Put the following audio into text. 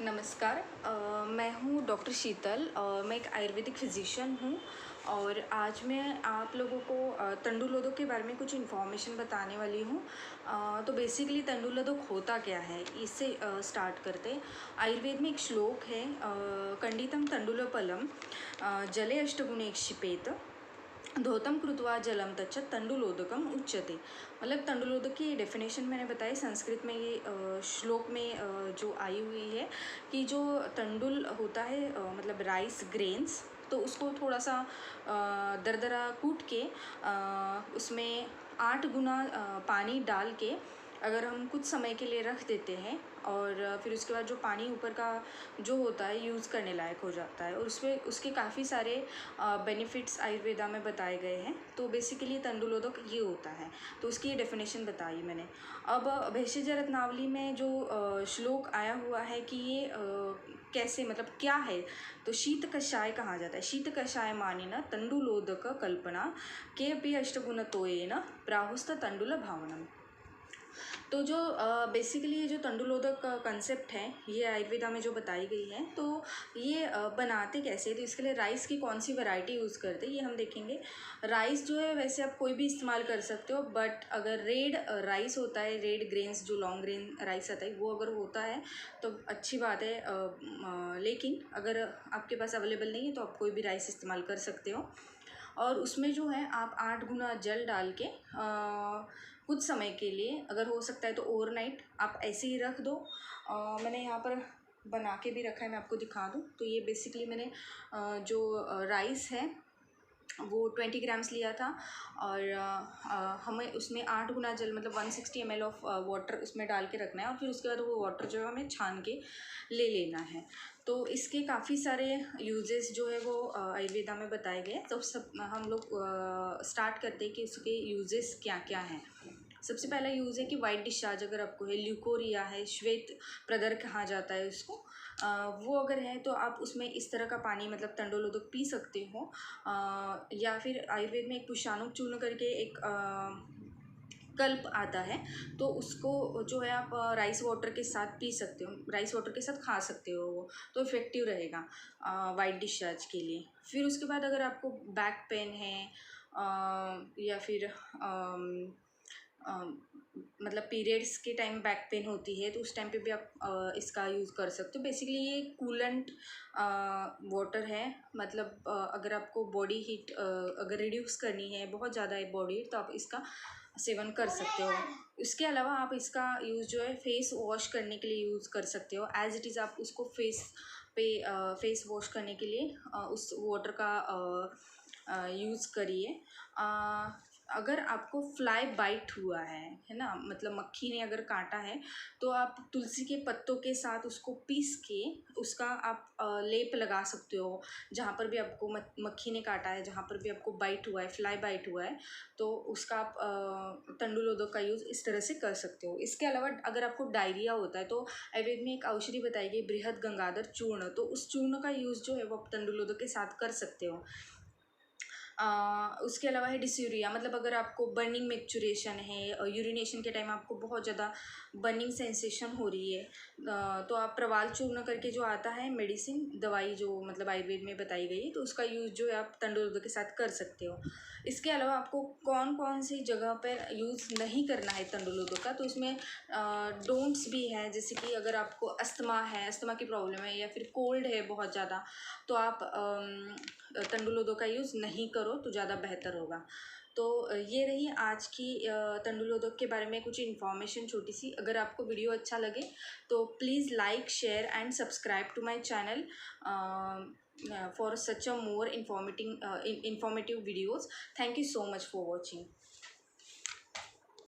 नमस्कार। मैं हूँ डॉक्टर शीतल। मैं एक आयुर्वेदिक फिजिशियन हूँ और आज मैं आप लोगों को तंडुलोदक के बारे में कुछ इन्फॉर्मेशन बताने वाली हूँ। तो बेसिकली तंडुलोदक होता क्या है, इससे स्टार्ट करते हैं। आयुर्वेद में एक श्लोक है, कंडितम तंडुलपलम जले अष्टगुणे क्षिपेत धौतम कृत्वा जलम तच्च तंडुलोदकम उच्यते। मतलब तंडुलोदक की डेफिनेशन मैंने बताई संस्कृत में। ये श्लोक में जो आई हुई है कि जो तंडुल होता है मतलब राइस ग्रेन्स, तो उसको थोड़ा सा दरदरा कूट के उसमें 8 गुना पानी डाल के अगर हम कुछ समय के लिए रख देते हैं और फिर उसके बाद जो पानी ऊपर का जो होता है यूज़ करने लायक हो जाता है और उसमें उसके काफ़ी सारे बेनिफिट्स आयुर्वेदा में बताए गए हैं। तो बेसिकली तंडुलोदक ये होता है, तो उसकी ये डेफिनेशन बताई मैंने। अब भेषज रत्नावली में जो श्लोक आया हुआ है कि ये कैसे मतलब क्या है, तो शीत कषाय कहा जाता है। शीत कषाय मानेन तंडुलोदक कल्पना के अपि अष्टगुणत्वेन प्राहुस्त तंडुल भावनम। तो जो बेसिकली ये जो तंडुलोदक का कंसेप्ट है, ये आयुर्वेदा में जो बताई गई है, तो ये बनाते कैसे, तो इसके लिए राइस की कौन सी वैरायटी यूज़ करते हैं ये हम देखेंगे। राइस जो है वैसे आप कोई भी इस्तेमाल कर सकते हो, बट अगर रेड राइस होता है, रेड ग्रेन्स जो लॉन्ग ग्रेन राइस आता है, वो अगर होता है तो अच्छी बात है। लेकिन अगर आपके पास अवेलेबल नहीं है तो आप कोई भी राइस इस्तेमाल कर सकते हो। और उसमें जो है आप 8 गुना जल डाल के कुछ समय के लिए, अगर हो सकता है तो ओवरनाइट आप ऐसे ही रख दो। मैंने यहाँ पर बना के भी रखा है, मैं आपको दिखा दूँ। तो ये बेसिकली मैंने जो राइस है वो 20 ग्राम्स लिया था और हमें उसमें 8 गुना जल मतलब 160 ml ऑफ वाटर उसमें डाल के रखना है और फिर उसके बाद वो वाटर जो है हमें छान के ले लेना है। तो इसके काफ़ी सारे यूजेस जो है वो आयुर्वेदा में बताए गए। तो सब हम लोग स्टार्ट करते हैं कि उसके यूजेस क्या क्या हैं। सबसे पहला यूज़ है कि वाइट डिस्चार्ज अगर आपको है, ल्यूकोरिया है, श्वेत प्रदर कहा जाता है उसको, वो अगर है तो आप उसमें इस तरह का पानी मतलब तंडुलोदक पी सकते हो। या फिर आयुर्वेद में एक पुष्पानुक चूर्ण करके एक कल्प आता है, तो उसको जो है आप राइस वाटर के साथ पी सकते हो, राइस वाटर के साथ खा सकते हो, वो तो इफ़ेक्टिव रहेगा वाइट डिस्चार्ज के लिए। फिर उसके बाद अगर आपको बैक पेन है या फिर मतलब पीरियड्स के टाइम बैक पेन होती है, तो उस टाइम पे भी आप इसका यूज़ कर सकते हो। बेसिकली ये कूलेंट वाटर है, मतलब अगर आपको बॉडी हीट अगर रिड्यूस करनी है, बहुत ज़्यादा है बॉडी हीट, तो आप इसका सेवन कर सकते हो। इसके अलावा आप इसका यूज़ जो है फेस वॉश करने के लिए यूज़ कर सकते हो। एज इट इज़ आप उसको फेस पे फेस वॉश करने के लिए उस वाटर का यूज़ करिए। अगर आपको फ्लाई बाइट हुआ है ना, मतलब मक्खी ने अगर काटा है, तो आप तुलसी के पत्तों के साथ उसको पीस के उसका आप लेप लगा सकते हो। जहाँ पर भी आपको मक्खी ने काटा है, जहाँ पर भी आपको बाइट हुआ है, फ्लाई बाइट हुआ है, तो उसका आप तंडुलोदक का यूज़ इस तरह से कर सकते हो। इसके अलावा अगर आपको डायरिया होता है, तो आयुर्वेद में एक औषधि बताई गई बृहद गंगाधर चूर्ण, तो उस चूर्ण का यूज़ जो है वो आप तंडुलोदक के साथ कर सकते हो। उसके अलावा है डिस्यूरिया, मतलब अगर आपको बर्निंग मेक्चुरेशन है, यूरिनेशन के टाइम आपको बहुत ज़्यादा बर्निंग सेंसेशन हो रही है, तो आप प्रवाल चूर्ण करके जो आता है मेडिसिन दवाई जो मतलब आयुर्वेद में बताई गई है, तो उसका यूज़ जो है आप तंडुलोदक के साथ कर सकते हो। इसके अलावा आपको कौन कौन सी जगह पर यूज़ नहीं करना है तंडुलोदक का, तो उसमें डोंट्स भी हैं, जैसे कि अगर आपको अस्थमा है, अस्थमा की प्रॉब्लम है, या फिर कोल्ड है बहुत ज़्यादा, तो आप तंडुलोदक का यूज़ नहीं करो तो ज़्यादा बेहतर होगा। तो ये रही आज की तंडुलोदक के बारे में कुछ इन्फॉर्मेशन छोटी सी। अगर आपको वीडियो अच्छा लगे तो please like, share and subscribe to my channel for such a more informative videos. Thank you so much for watching.